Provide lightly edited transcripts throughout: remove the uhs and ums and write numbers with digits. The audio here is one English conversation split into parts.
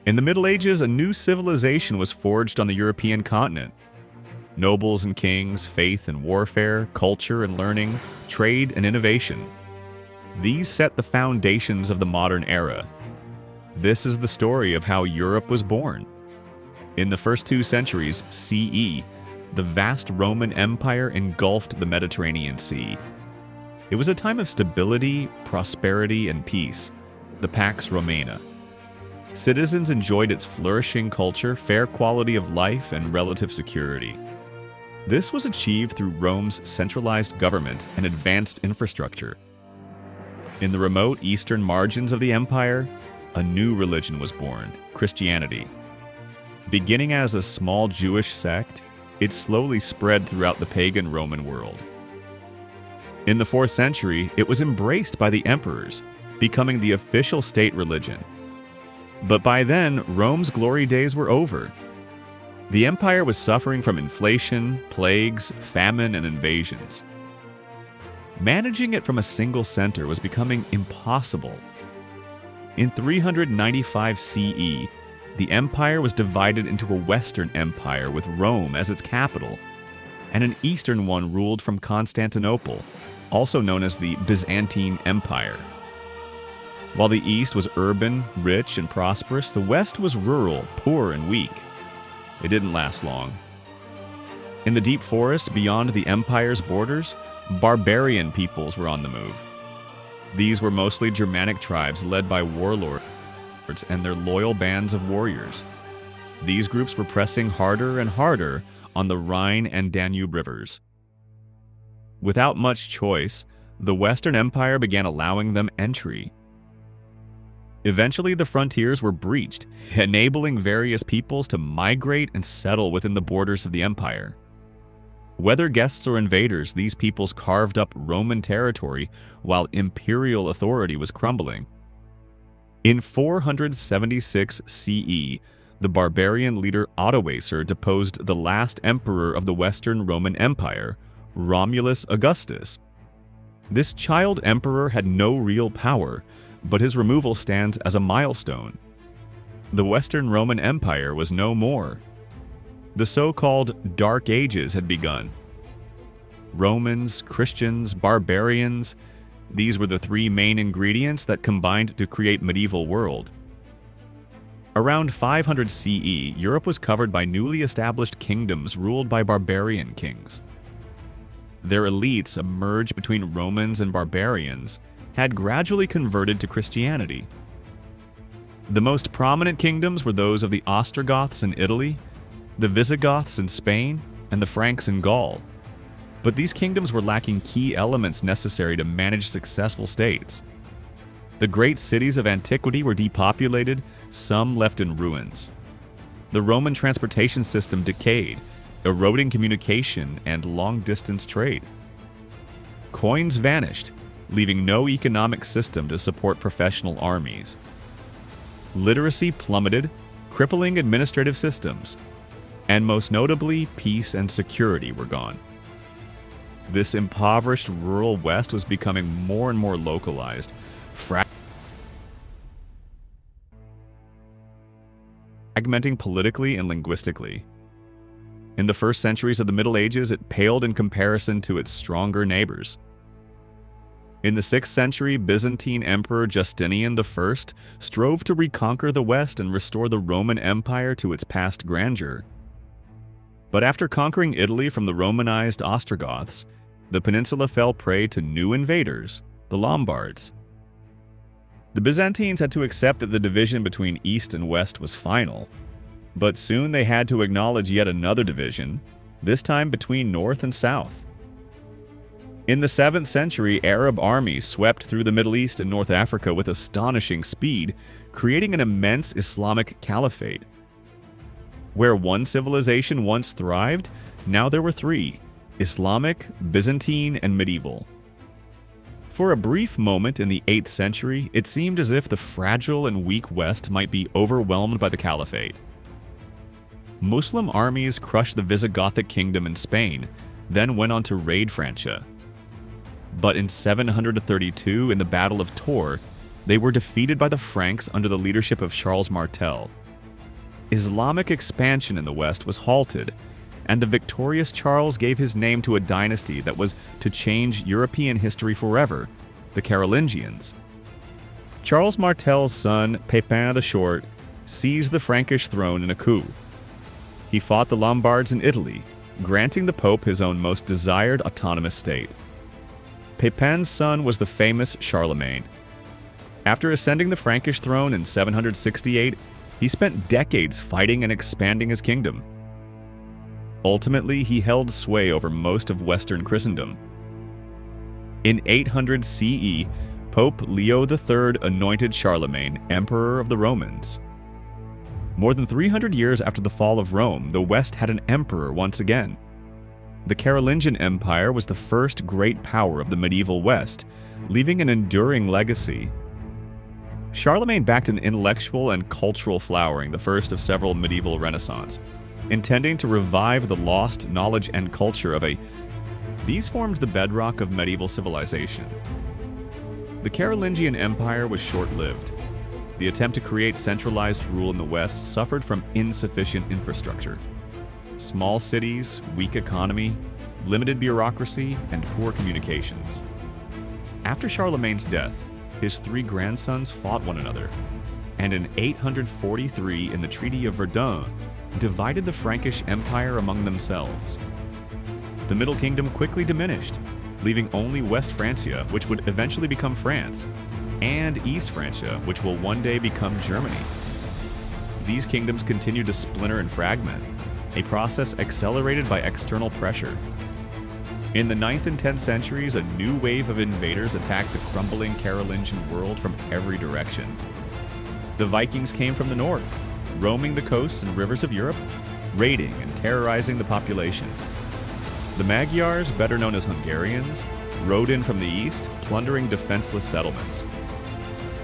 In the Middle Ages, a new civilization was forged on the European continent. Nobles and kings, faith and warfare, culture and learning, trade and innovation. These set the foundations of the modern era. This is the story of how Europe was born. In the first 2 centuries CE, the vast Roman Empire engulfed the Mediterranean Sea. It was a time of stability, prosperity, and peace, the Pax Romana. Citizens enjoyed its flourishing culture, fair quality of life, and relative security. This was achieved through Rome's centralized government and advanced infrastructure. In the remote eastern margins of the empire, a new religion was born, Christianity. Beginning as a small Jewish sect, it slowly spread throughout the pagan Roman world. In the 4th century, it was embraced by the emperors, becoming the official state religion. But by then, Rome's glory days were over. The empire was suffering from inflation, plagues, famine, and invasions. Managing it from a single center was becoming impossible. In 395 CE, the empire was divided into a Western empire with Rome as its capital, and an Eastern one ruled from Constantinople, also known as the Byzantine Empire. While the East was urban, rich, and prosperous, the West was rural, poor, and weak. It didn't last long. In the deep forests beyond the empire's borders, barbarian peoples were on the move. These were mostly Germanic tribes led by warlords and their loyal bands of warriors. These groups were pressing harder and harder on the Rhine and Danube rivers. Without much choice, the Western Empire began allowing them entry. Eventually, the frontiers were breached, enabling various peoples to migrate and settle within the borders of the empire. Whether guests or invaders, these peoples carved up Roman territory while imperial authority was crumbling. In 476 CE, the barbarian leader Odoacer deposed the last emperor of the Western Roman Empire, Romulus Augustus. This child emperor had no real power, but his removal stands as a milestone. The Western Roman Empire was no more. The so-called Dark Ages had begun. Romans, Christians, barbarians, these were the 3 main ingredients that combined to create medieval world. Around 500 CE, Europe was covered by newly established kingdoms ruled by barbarian kings. Their elites, emerged between Romans and barbarians, had gradually converted to Christianity. The most prominent kingdoms were those of the Ostrogoths in Italy, the Visigoths in Spain, and the Franks in Gaul. But these kingdoms were lacking key elements necessary to manage successful states. The great cities of antiquity were depopulated, some left in ruins. The Roman transportation system decayed, eroding communication and long-distance trade. Coins vanished, leaving no economic system to support professional armies. Literacy plummeted, crippling administrative systems, and most notably, peace and security were gone. This impoverished rural West was becoming more and more localized, fragmenting politically and linguistically. In the first centuries of the Middle Ages, it paled in comparison to its stronger neighbors. In the 6th century, Byzantine Emperor Justinian I strove to reconquer the West and restore the Roman Empire to its past grandeur. But after conquering Italy from the Romanized Ostrogoths, the peninsula fell prey to new invaders, the Lombards. The Byzantines had to accept that the division between East and West was final, but soon they had to acknowledge yet another division, this time between North and South. In the 7th century, Arab armies swept through the Middle East and North Africa with astonishing speed, creating an immense Islamic caliphate. Where one civilization once thrived, now there were 3: Islamic, Byzantine, and medieval. For a brief moment in the 8th century, it seemed as if the fragile and weak West might be overwhelmed by the caliphate. Muslim armies crushed the Visigothic kingdom in Spain, then went on to raid Francia. But in 732, in the Battle of Tours, they were defeated by the Franks under the leadership of Charles Martel. Islamic expansion in the West was halted, and the victorious Charles gave his name to a dynasty that was to change European history forever, the Carolingians. Charles Martel's son, Pepin the Short, seized the Frankish throne in a coup. He fought the Lombards in Italy, granting the Pope his own most desired autonomous state. Pepin's son was the famous Charlemagne. After ascending the Frankish throne in 768, he spent decades fighting and expanding his kingdom. Ultimately, he held sway over most of Western Christendom. In 800 CE, Pope Leo III anointed Charlemagne Emperor of the Romans. More than 300 years after the fall of Rome, the West had an emperor once again. The Carolingian Empire was the first great power of the medieval West, leaving an enduring legacy. Charlemagne backed an intellectual and cultural flowering, the first of several medieval Renaissance, intending to revive the lost knowledge and culture of These formed the bedrock of medieval civilization. The Carolingian Empire was short-lived. The attempt to create centralized rule in the West suffered from insufficient infrastructure. Small cities, weak economy, limited bureaucracy, and poor communications. After Charlemagne's death, his three grandsons fought one another, and in 843 in the Treaty of Verdun, divided the Frankish Empire among themselves. The Middle Kingdom quickly diminished, leaving only West Francia, which would eventually become France, and East Francia, which will one day become Germany. These kingdoms continued to splinter and fragment, a process accelerated by external pressure. In the 9th and 10th centuries, a new wave of invaders attacked the crumbling Carolingian world from every direction. The Vikings came from the north, roaming the coasts and rivers of Europe, raiding and terrorizing the population. The Magyars, better known as Hungarians, rode in from the east, plundering defenseless settlements.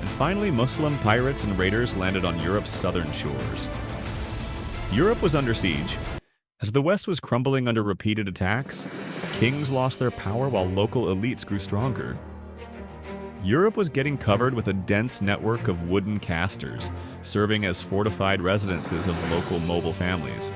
And finally, Muslim pirates and raiders landed on Europe's southern shores. Europe was under siege. As the West was crumbling under repeated attacks, kings lost their power while local elites grew stronger. Europe was getting covered with a dense network of wooden casters, serving as fortified residences of local noble families.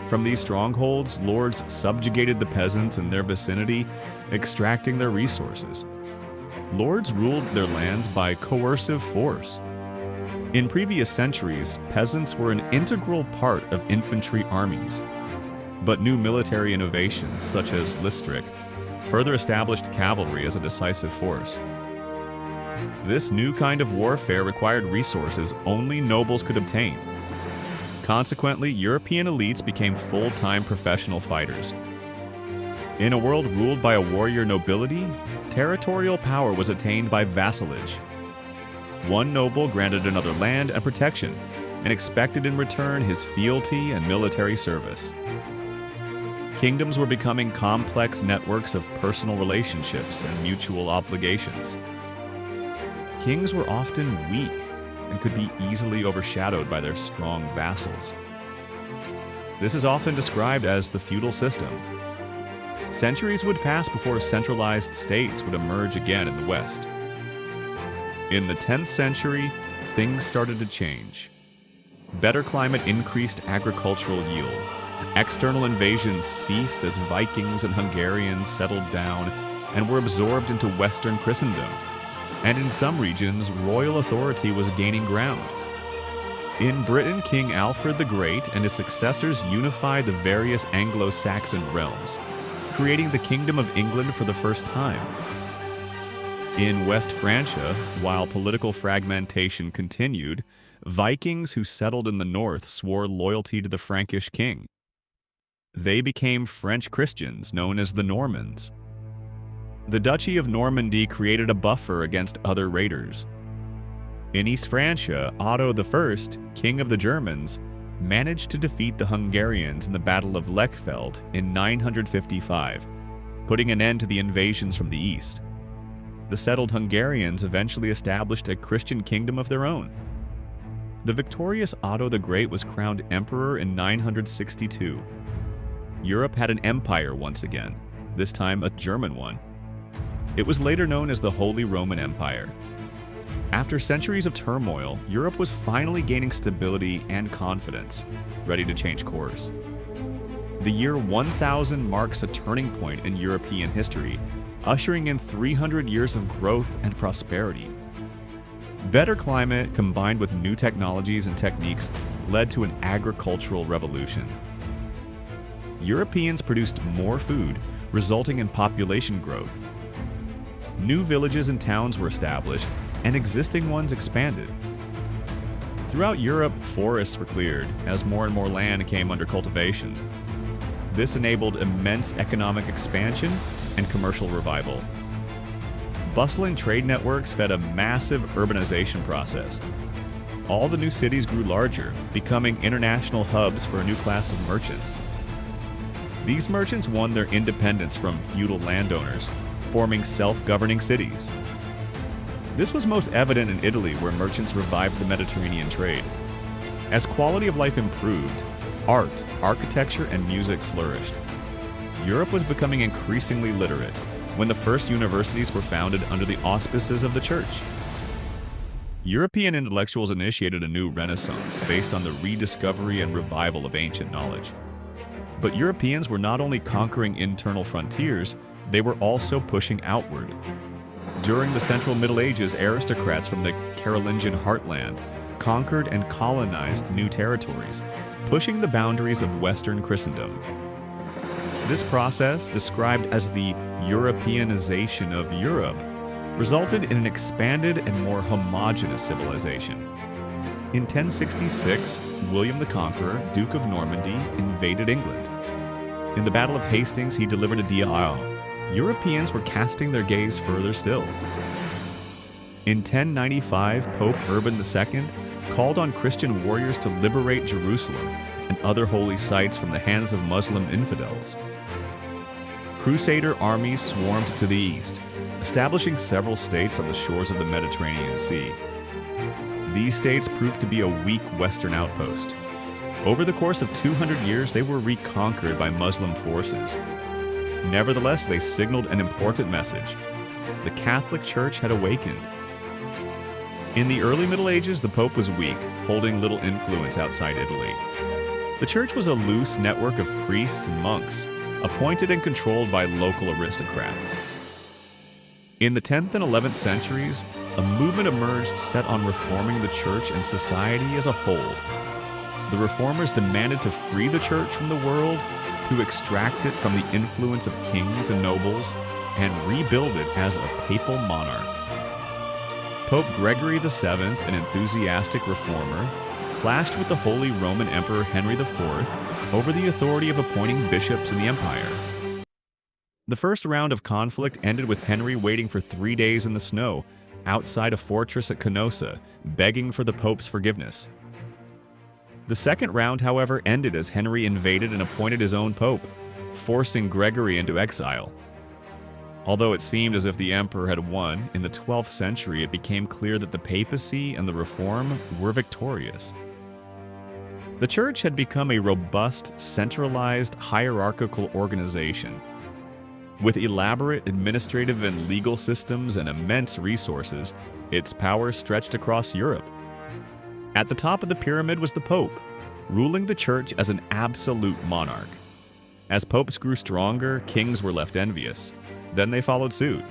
From these strongholds, lords subjugated the peasants in their vicinity, extracting their resources. Lords ruled their lands by coercive force. In previous centuries, peasants were an integral part of infantry armies. But new military innovations, such as Listric, further established cavalry as a decisive force. This new kind of warfare required resources only nobles could obtain. Consequently, European elites became full-time professional fighters. In a world ruled by a warrior nobility, territorial power was attained by vassalage. One noble granted another land and protection, and expected in return his fealty and military service. Kingdoms were becoming complex networks of personal relationships and mutual obligations. Kings were often weak and could be easily overshadowed by their strong vassals. This is often described as the feudal system. Centuries would pass before centralized states would emerge again in the West. In the 10th century, things started to change. Better climate increased agricultural yield. External invasions ceased as Vikings and Hungarians settled down and were absorbed into Western Christendom. And in some regions, royal authority was gaining ground. In Britain, King Alfred the Great and his successors unified the various Anglo-Saxon realms, creating the Kingdom of England for the first time. In West Francia, while political fragmentation continued, Vikings who settled in the north swore loyalty to the Frankish king. They became French Christians known as the Normans. The Duchy of Normandy created a buffer against other raiders. In East Francia, Otto I, king of the Germans, managed to defeat the Hungarians in the Battle of Lechfeld in 955, putting an end to the invasions from the east. The settled Hungarians eventually established a Christian kingdom of their own. The victorious Otto the Great was crowned emperor in 962. Europe had an empire once again, this time a German one. It was later known as the Holy Roman Empire. After centuries of turmoil, Europe was finally gaining stability and confidence, ready to change course. The year 1000 marks a turning point in European history, ushering in 300 years of growth and prosperity. Better climate combined with new technologies and techniques led to an agricultural revolution. Europeans produced more food, resulting in population growth. New villages and towns were established, and existing ones expanded. Throughout Europe, forests were cleared as more and more land came under cultivation. This enabled immense economic expansion and commercial revival. Bustling trade networks fed a massive urbanization process. All the new cities grew larger, becoming international hubs for a new class of merchants. These merchants won their independence from feudal landowners, forming self-governing cities. This was most evident in Italy, where merchants revived the Mediterranean trade. As quality of life improved, art, architecture, and music flourished. Europe was becoming increasingly literate when the first universities were founded under the auspices of the Church. European intellectuals initiated a new renaissance based on the rediscovery and revival of ancient knowledge. But Europeans were not only conquering internal frontiers, they were also pushing outward. During the Central Middle Ages, aristocrats from the Carolingian heartland conquered and colonized new territories, pushing the boundaries of Western Christendom. This process, described as the Europeanization of Europe, resulted in an expanded and more homogeneous civilization. In 1066, William the Conqueror, Duke of Normandy, invaded England. In the Battle of Hastings, he delivered a Diao. Europeans were casting their gaze further still. In 1095, Pope Urban II called on Christian warriors to liberate Jerusalem and other holy sites from the hands of Muslim infidels. Crusader armies swarmed to the east, establishing several states on the shores of the Mediterranean Sea. These states proved to be a weak Western outpost. Over the course of 200 years, they were reconquered by Muslim forces. Nevertheless, they signaled an important message. The Catholic Church had awakened. In the early Middle Ages, the Pope was weak, holding little influence outside Italy. The Church was a loose network of priests and monks, appointed and controlled by local aristocrats. In the 10th and 11th centuries, a movement emerged set on reforming the Church and society as a whole. The reformers demanded to free the Church from the world, to extract it from the influence of kings and nobles, and rebuild it as a papal monarch. Pope Gregory VII, an enthusiastic reformer, clashed with the Holy Roman Emperor Henry IV over the authority of appointing bishops in the empire. The first round of conflict ended with Henry waiting for 3 days in the snow outside a fortress at Canossa, begging for the Pope's forgiveness. The second round, however, ended as Henry invaded and appointed his own pope, forcing Gregory into exile. Although it seemed as if the emperor had won, in the 12th century it became clear that the papacy and the reform were victorious. The Church had become a robust, centralized, hierarchical organization. With elaborate administrative and legal systems and immense resources, its power stretched across Europe. At the top of the pyramid was the Pope, ruling the Church as an absolute monarch. As popes grew stronger, kings were left envious. Then they followed suit.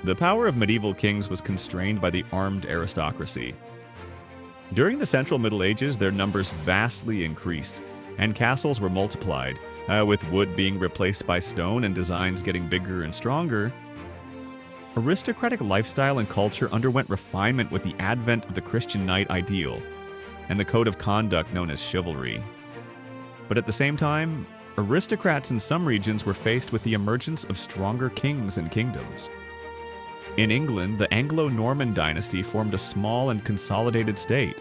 The power of medieval kings was constrained by the armed aristocracy. During the Central Middle Ages, their numbers vastly increased, and castles were multiplied, with wood being replaced by stone and designs getting bigger and stronger. Aristocratic lifestyle and culture underwent refinement with the advent of the Christian knight ideal and the code of conduct known as chivalry. But at the same time, aristocrats in some regions were faced with the emergence of stronger kings and kingdoms. In England, the Anglo-Norman dynasty formed a small and consolidated state,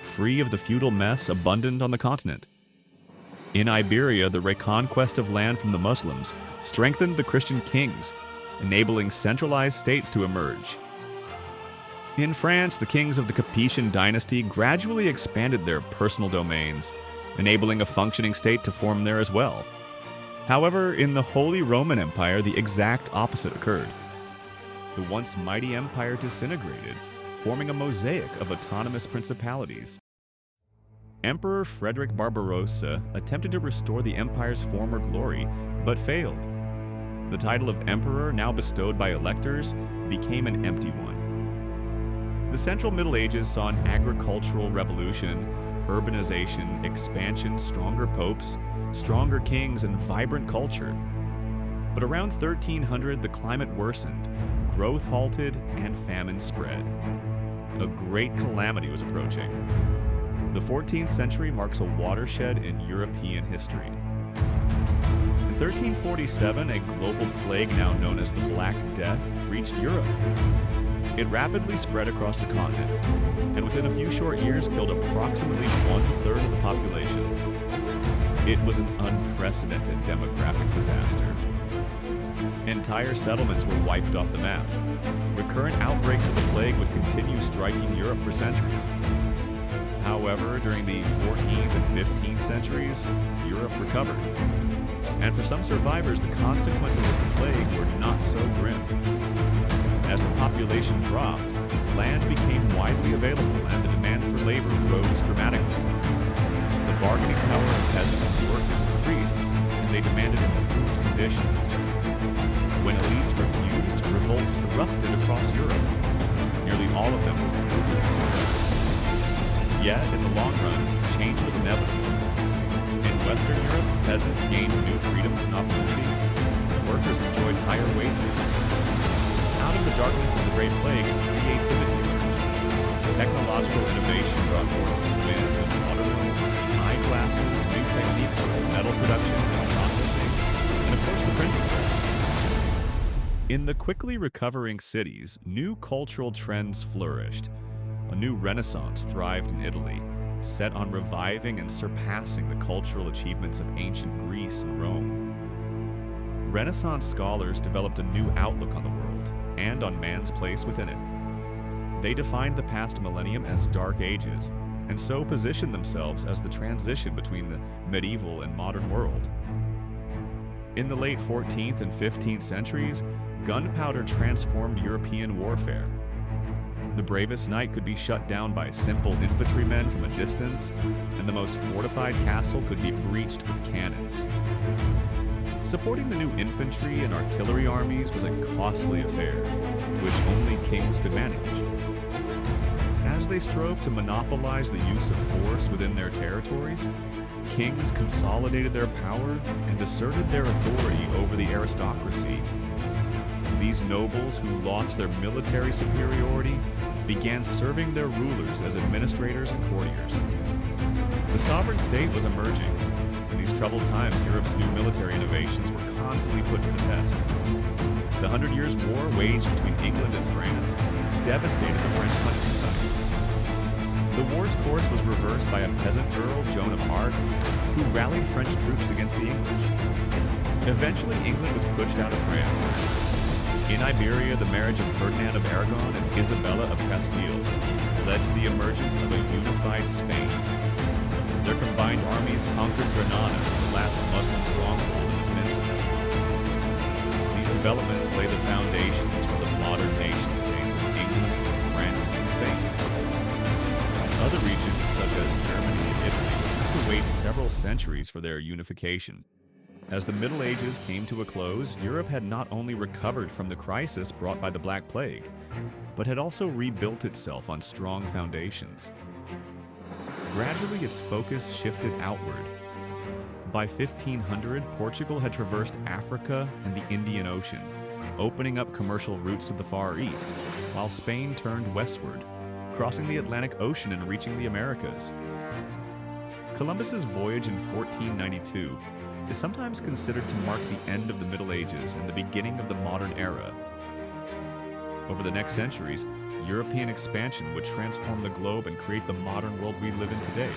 free of the feudal mess abundant on the continent. In Iberia, the reconquest of land from the Muslims strengthened the Christian kings, enabling centralized states to emerge. In France, the kings of the Capetian dynasty gradually expanded their personal domains, enabling a functioning state to form there as well. However, in the Holy Roman Empire, the exact opposite occurred. The once mighty empire disintegrated, forming a mosaic of autonomous principalities. Emperor Frederick Barbarossa attempted to restore the empire's former glory, but failed. The title of emperor, now bestowed by electors, became an empty one. The Central Middle Ages saw an agricultural revolution, urbanization, expansion, stronger popes, stronger kings, and vibrant culture. But around 1300, the climate worsened, growth halted, and famine spread. A great calamity was approaching. The 14th century marks a watershed in European history. In 1347, a global plague now known as the Black Death reached Europe. It rapidly spread across the continent, and within a few short years killed approximately 1/3 of the population. It was an unprecedented demographic disaster. Entire settlements were wiped off the map. Recurrent outbreaks of the plague would continue striking Europe for centuries. However, during the 14th and 15th centuries, Europe recovered. And for some survivors, the consequences of the plague were not so grim. As the population dropped, land became widely available and the demand for labor rose dramatically. The bargaining power of peasants and workers increased, and they demanded improved conditions. When elites refused, revolts erupted across Europe. Nearly all of them were brutally suppressed. Yet, in the long run, change was inevitable. In Western Europe, peasants gained new freedoms and opportunities. Workers enjoyed higher wages. Out of the darkness of the Great Plague, creativity emerged. Technological innovation brought forth wind and water mills, eyeglasses, new techniques for metal production and processing, and of course the printing press. In the quickly recovering cities, new cultural trends flourished. A new renaissance thrived in Italy, set on reviving and surpassing the cultural achievements of ancient Greece and Rome. Renaissance scholars developed a new outlook on the world and on man's place within it. They defined the past millennium as Dark Ages, and so positioned themselves as the transition between the medieval and modern world. In the late 14th and 15th centuries, gunpowder transformed European warfare. The bravest knight could be shut down by simple infantrymen from a distance, and the most fortified castle could be breached with cannons. Supporting the new infantry and artillery armies was a costly affair, which only kings could manage. As they strove to monopolize the use of force within their territories, kings consolidated their power and asserted their authority over the aristocracy. These nobles who lost their military superiority began serving their rulers as administrators and courtiers. The sovereign state was emerging. In these troubled times, Europe's new military innovations were constantly put to the test. The 100 Years' War waged between England and France devastated the French countryside. The war's course was reversed by a peasant girl, Joan of Arc, who rallied French troops against the English. Eventually, England was pushed out of France. In Iberia, the marriage of Ferdinand of Aragon and Isabella of Castile led to the emergence of a unified Spain. Their combined armies conquered Granada, the last Muslim stronghold in the peninsula. These developments lay the foundations for the modern nation-states of England, France, and Spain. Other regions, such as Germany and Italy, had to wait several centuries for their unification. As the Middle Ages came to a close, Europe had not only recovered from the crisis brought by the Black Plague, but had also rebuilt itself on strong foundations. Gradually, its focus shifted outward. By 1500, Portugal had traversed Africa and the Indian Ocean, opening up commercial routes to the Far East, while Spain turned westward, crossing the Atlantic Ocean and reaching the Americas. Columbus's voyage in 1492 is sometimes considered to mark the end of the Middle Ages and the beginning of the modern era. Over the next centuries, European expansion would transform the globe and create the modern world we live in today.